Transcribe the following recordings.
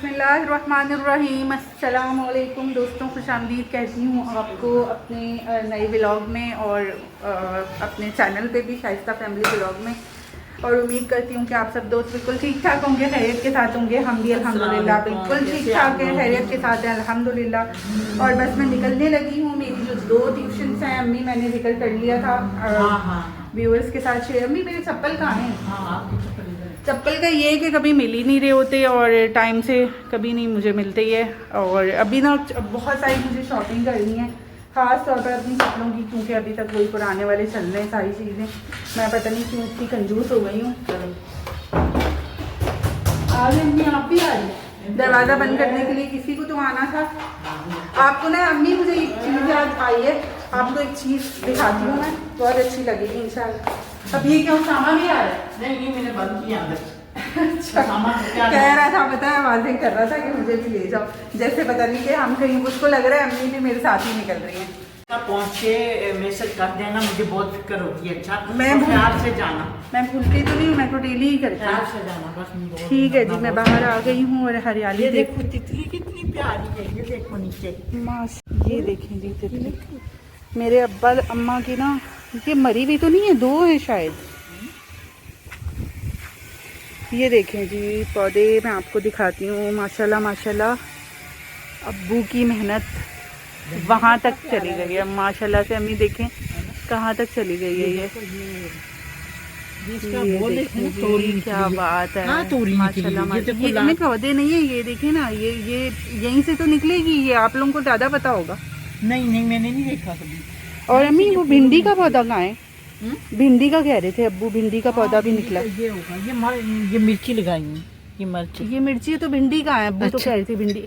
बिस्मिल्लाहिर्रहमानिर्रहीम। अस्सलाम वालेकुम दोस्तों, खुशामदीद कहती हूँ आपको अपने नए व्लॉग में और अपने चैनल पे भी, शाइस्ता फैमिली व्लॉग में। और उम्मीद करती हूँ कि आप सब दोस्त बिल्कुल ठीक ठाक होंगे, खैरियत के साथ होंगे। हम भी अल्हम्दुलिल्लाह बिल्कुल ठीक ठाक हैं, खैरियत के साथ हैं अल्हम्दुलिल्लाह। और बस मैं निकलने लगी हूँ। मेरी जो 2 ट्यूशन्स हैं अम्मी, मैंने जिक्र कर लिया था व्यूअर्स के साथ शेयर। अम्मी मेरे चप्पल कहाँ हैं? चप्पल का ये है कि कभी मिल ही नहीं रहे होते और टाइम से कभी नहीं मुझे मिलते ही है। और अभी ना बहुत सारी मुझे शॉपिंग करनी है, ख़ास तौर पर अपनी कपड़ों की, क्योंकि अभी तक वही पुराने वाले चल रहे हैं सारी चीज़ें। मैं पता नहीं क्यों इतनी कंजूस हो गई हूँ। आज इतनी आप भी आ रही है, दरवाज़ा बंद करने के लिए किसी को तो आना था। आपको ना अम्मी, मुझे एक चीज़ आज आई है, आपको एक चीज़ दिखाती हूँ मैं, बहुत अच्छी लगेगी इंशाल्लाह। अब ये क्या सामा भी आ रहा है? नहीं नहीं, मैंने बंद किया अंदर। अच्छा, कह रहा था, पता है, आवाज़ें कर रहा था कि मुझे भी ले जाओ, जैसे पता नहीं कि हम कहीं, उसको लग रहा है अम्मी भी मेरे साथ ही निकल रही हैं। पहुँच के मैसेज कर देना, मुझे बहुत फिक्र होती है। अच्छा, मैं ख्याल से जाना। मैं भूलती तो नहीं हूँ, मैं तो डेली ही करती ख्याल हूँ। से जाना बस। ठीक है जी, मैं बाहर आ गई हूँ और हरियाली ये देखो तितली कितनी प्यारी है, ये देखो नीचे। ये देखें जी तितली। मेरे अब्बा अम्मा की ना, ये मरी हुई तो नहीं है, 2 है शायद। ये देखें जी पौधे, मैं आपको दिखाती हूँ। माशाल्लाह माशाल्लाह, अब्बू की मेहनत वहाँ तक चली गई है माशाल्लाह से। अम्मी देखें कहाँ तक चली गई है ये देखें जी, क्या बात है माशाल्लाह माशाल्लाह। ये इनमें पौधे नहीं है, ये देखें ना, ये यहीं से तो निकलेगी। ये आप लोगों को ज़्यादा पता होगा। नहीं नहीं, मैंने नहीं देखा कभी। और अम्मी वो भिंडी का पौधा कहाँ है? भिंडी का कह रहे थे अब्बू, भिंडी का पौधा भी निकला। ये होगा, ये मिर्ची लगाई है, ये मिर्ची है तो भिंडी का है। अब्बू तो कह रहे थे भिंडी।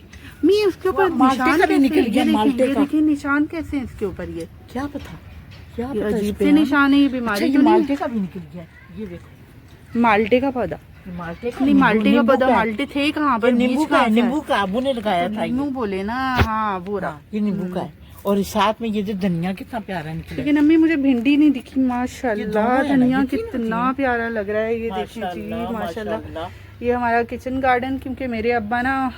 मी उसके ऊपर निशान का भी निकल गया। ये देखिए निशान कैसे हैं इसके ऊपर, ये क्या पता, अजीब से निशान है। ये बीमारी तो नहीं? माल्टे का भी निकल गया, ये देखो। माल्टे का पौधा? माल्टे का नहीं, माल्टे का पौधा, माल्टे थे कहाँ पर? नींबू का है, नींबू का अबू ने लगाया था। नींबू बोले ना, हाँ वो रहा, ये नींबू का है। और साथ में ये जो धनिया कितना प्यारा निकला। लेकिन अम्मी मुझे भिंडी नहीं दिखी माशाल्लाह। धनिया कितना प्यारा लग रहा है, ये देखिए जी माशाल्लाह। ये हमारा किचन गार्डन, क्योंकि मेरे अब्बा ना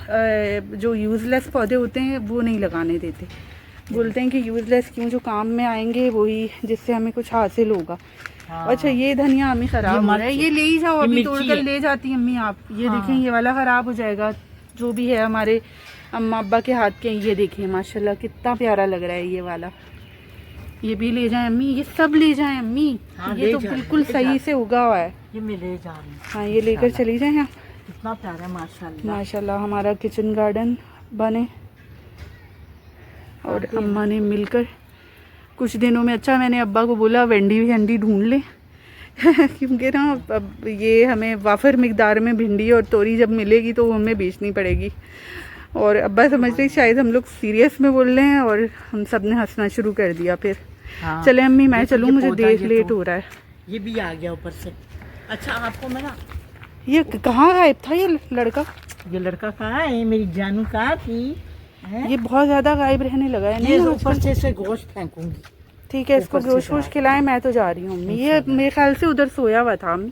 जो यूज़लेस पौधे होते हैं वो नहीं लगाने देते। बोलते हैं कि यूज़लेस क्यों, जो काम में आएंगे वही, जिससे हमें कुछ हासिल होगा। अच्छा, ये धनिया अम्मी खराब हो रहा है, ये ले ही जाओ, अभी तोड़कर ले जाती हैं अम्मी आप। ये देखें, ये वाला खराब हो जाएगा, जो भी है हमारे अम्मा अब्बा के हाथ के। ये देखें माशाल्लाह कितना प्यारा लग रहा है ये वाला। ये भी ले जाएं अम्मी, ये सब ले जाएं अम्मी। ये तो बिल्कुल सही से उगा हुआ है। ये मैं ले जा रही हूँ। हाँ, ये लेकर चली जाएं आप। कितना प्यारा माशाल्लाह। माशाल्लाह हमारा किचन गार्डन बने और अम्मा ने मिलकर कुछ दिनों में। अच्छा, मैंने अब्बा को बोला भिंडी ढूंढ ले क्योंकि ना अब ये हमें वाफर मिकदार में भिंडी और तोरी जब मिलेगी तो वो हमें बेचनी पड़ेगी। और अब्बा समझते शायद हम लोग सीरियस में बोल रहे हैं और हम सब ने हंसना शुरू कर दिया फिर। चले अम्मी मैं चलूँ, मुझे देर लेट हो रहा है। ये भी आ गया ऊपर से। अच्छा, आपको मैं ना, ये कहाँ गायब था ये लड़का? ये लड़का कहाँ है? मेरी जानू कहाँ थी? ये बहुत ज्यादा गायब रहने लगा है। नहीं, ऊपर से गोश्त फेंकूंगी। ठीक है, इसको गोश्त खिलाएं, मैं तो जा रही हूँ अम्मी। ये मेरे ख्याल से उधर सोया हुआ था अम्मी।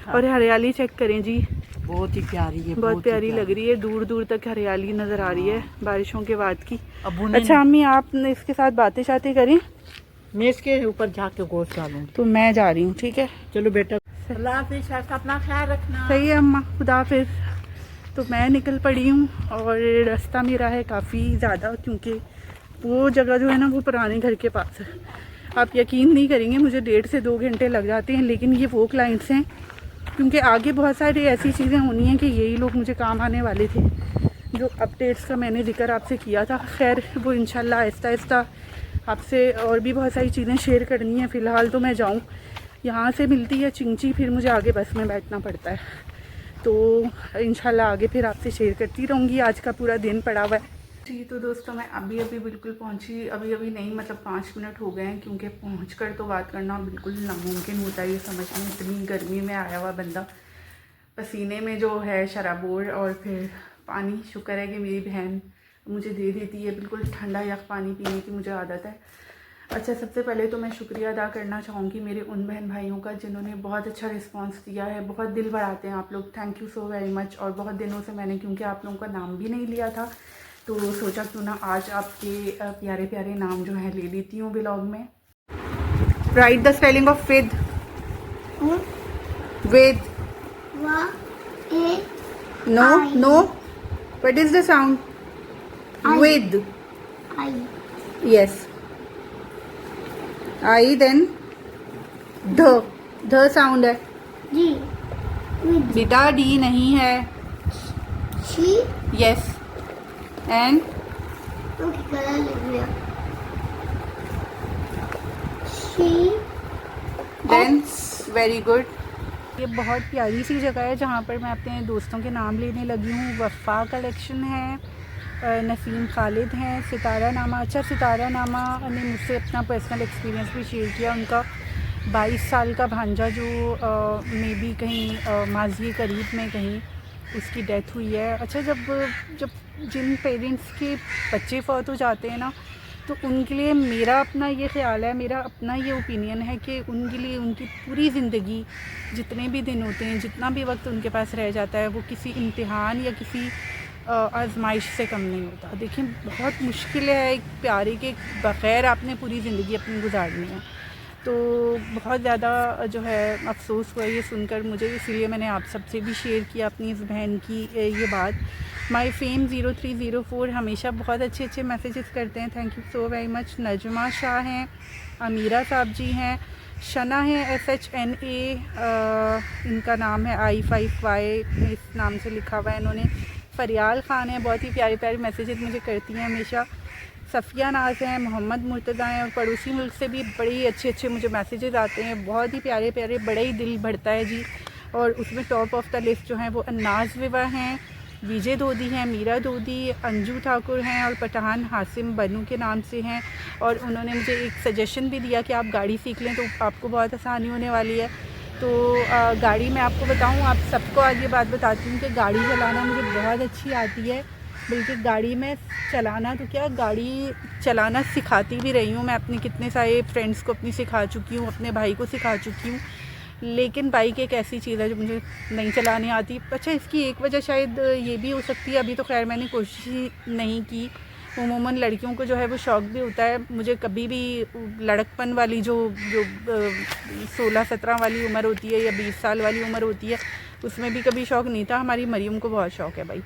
और हरियाली चेक करें जी, बहुत ही प्यारी है, बहुत प्यारी लग रही है। दूर दूर तक हरियाली नजर आ रही है बारिशों के बाद की। अच्छा अम्मी, आप इसके साथ बातें शातें करें, मैं इसके ऊपर जाके गोश्त डालूंगी। तो मैं जा रही हूँ। ठीक है, चलो बेटा, अल्लाह हाफिज़, अपना ख्याल रखना। सही है अम्मा, खुदा हाफिज़। तो मैं निकल पड़ी हूँ और रास्ता मेरा है काफ़ी ज़्यादा, क्योंकि वो जगह जो है ना वो पुराने घर के पास है। आप यकीन नहीं करेंगे, मुझे 1.5 से 2 घंटे लग जाते हैं। लेकिन ये वो क्लाइंट्स हैं, क्योंकि आगे बहुत सारी ऐसी चीज़ें होनी हैं कि यही लोग मुझे काम आने वाले थे। जो अपडेट्स का मैंने जिक्र आपसे किया था, खैर वो इंशाल्लाह आहिस्ता आहिस्ता आपसे और भी बहुत सारी चीज़ें शेयर करनी है। फ़िलहाल तो मैं जाऊँ, यहाँ से मिलती है चिंची, फिर मुझे आगे बस में बैठना पड़ता है। तो इंशाल्लाह आगे फिर आपसे शेयर करती रहूँगी। आज का पूरा दिन पड़ा हुआ है जी। तो दोस्तों, मैं अभी बिल्कुल पहुँची, अभी नहीं, मतलब 5 मिनट हो गए हैं, क्योंकि पहुँचकर तो बात करना बिल्कुल नामुमकिन होता है। ये समझ में, इतनी गर्मी में आया हुआ बंदा, पसीने में जो है शराबोर, और फिर पानी, शुक्र है कि मेरी बहन मुझे दे देती है बिल्कुल ठंडा यख पानी पीने की मुझे आदत है। अच्छा, सबसे पहले तो मैं शुक्रिया अदा करना चाहूँगी मेरे उन बहन भाइयों का जिन्होंने बहुत अच्छा रिस्पांस दिया है। बहुत दिल बढ़ाते हैं आप लोग, thank you so very much. और बहुत दिनों से मैंने, क्योंकि आप लोगों का नाम भी नहीं लिया था, तो सोचा क्यों ना आज आपके प्यारे प्यारे नाम जो है ले लेती हूँ व्लॉग में। Write the spelling of with. With. No no, what is the sound? With. Yes, I then ध साउंड है बेटा, डी नहीं है। Yes, and then very good. ये बहुत प्यारी सी जगह है जहाँ पर मैं अपने दोस्तों के नाम लेने लगी हूँ। वफ़ा कलेक्शन है, नसीम खालिद हैं, सितारा नामा। अच्छा, सितारा नामा ने मुझसे अपना पर्सनल एक्सपीरियंस भी शेयर किया। उनका 22 साल का भांजा जो मे बी कहीं माजी करीब में कहीं उसकी डेथ हुई है। अच्छा, जब जिन पेरेंट्स के बच्चे फौत हो जाते हैं ना, तो उनके लिए मेरा अपना ये ख़्याल है, मेरा अपना ये ओपिनियन है कि उनके लिए उनकी पूरी ज़िंदगी, जितने भी दिन होते हैं, जितना भी वक्त उनके पास रह जाता है, वो किसी इम्तिहान या किसी आजमाइश से कम नहीं होता। देखिए, बहुत मुश्किल है एक प्यारे के बग़ैर आपने पूरी ज़िंदगी अपनी गुजारनी है। तो बहुत ज़्यादा जो है अफसोस हुआ ये सुनकर मुझे, इसलिए मैंने आप सबसे भी शेयर किया अपनी इस बहन की ये बात। माई फेम 0304 हमेशा बहुत अच्छे अच्छे मैसेजेस करते हैं, thank you so very much. Najma Shah हैं, अमीरा साहब जी हैं, शना है SHNA, इनका नाम है I5Y, इस नाम से लिखा हुआ है इन्होंने। फरियाल ख़ान है, बहुत ही प्यारे प्यारे मैसेजेस मुझे करती हैं हमेशा। सफ़िया नाज हैं, मोहम्मद मुर्तज़ा हैं, और पड़ोसी मुल्क से भी बड़े अच्छे अच्छे मुझे मैसेजेस आते हैं, बहुत ही प्यारे प्यारे, बड़ा ही दिल बढ़ता है जी। और उसमें टॉप ऑफ द लिस्ट जो हैं वो अन्नाज विवा हैं, विजय दोदी हैं, मीरा दोदी, अंजू ठाकुर हैं, और पठान हासिम बनू के नाम से हैं। और उन्होंने मुझे एक सजेशन भी दिया कि आप गाड़ी सीख लें तो आपको बहुत आसानी होने वाली है। तो गाड़ी मैं आपको बताऊं, आप सबको आज ये बात बताती हूँ कि गाड़ी चलाना मुझे बहुत अच्छी आती है। बल्कि गाड़ी में चलाना तो क्या, गाड़ी चलाना सिखाती भी रही हूँ मैं। अपने कितने सारे फ्रेंड्स को अपनी सिखा चुकी हूँ, अपने भाई को सिखा चुकी हूँ। लेकिन बाइक एक ऐसी चीज़ है जो मुझे नहीं चलानी आती। अच्छा, इसकी एक वजह शायद ये भी हो सकती है, अभी तो खैर मैंने कोशिश नहीं की। उमूमन लड़कियों को जो है वो शौक़ भी होता है। मुझे कभी भी लड़कपन वाली जो 16-17 वाली उम्र होती है या 20 साल वाली उम्र होती है, उसमें भी कभी शौक़ नहीं था। हमारी मरियम को बहुत शौक़ है भाई,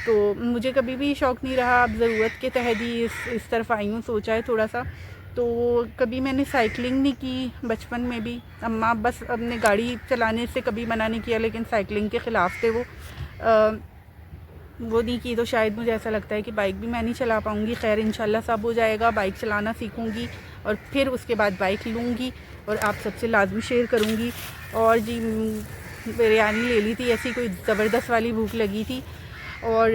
तो मुझे कभी भी शौक़ नहीं रहा। अब ज़रूरत के तहत ही इस तरफ आई हूँ, सोचा है थोड़ा सा। तो कभी मैंने साइकिलिंग नहीं की बचपन में भी। अम्मा बस अपने गाड़ी चलाने से कभी मना नहीं किया, लेकिन साइकिलिंग के ख़िलाफ़ थे वो नहीं की। तो शायद मुझे ऐसा लगता है कि बाइक भी मैं नहीं चला पाऊँगी। खैर इंशाल्लाह सब हो जाएगा, बाइक चलाना सीखूँगी और फिर उसके बाद बाइक लूँगी और आप सबसे लाजमी शेयर करूँगी। और जी, बिरयानी ले ली थी, ऐसी कोई ज़बरदस्त वाली भूख लगी थी। और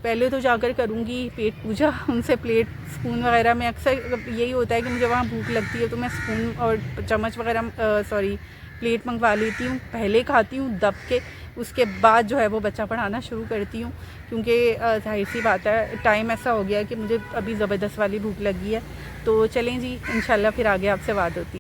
पहले तो जाकर करूँगी पेट पूजा, उनसे प्लेट स्पून वगैरह में अक्सर यही होता है कि मुझे वहाँ भूख लगती है तो मैं स्पून और चम्मच वगैरह प्लेट मंगवा लेती हूँ। पहले खाती हूँ दब के, उसके बाद जो है वो बच्चा पढ़ाना शुरू करती हूँ, क्योंकि जाहिर सी बात है टाइम ऐसा हो गया है कि मुझे अभी ज़बरदस्त वाली भूख लगी है। तो चलें जी, इंशाल्लाह फिर आगे आपसे बात होती है।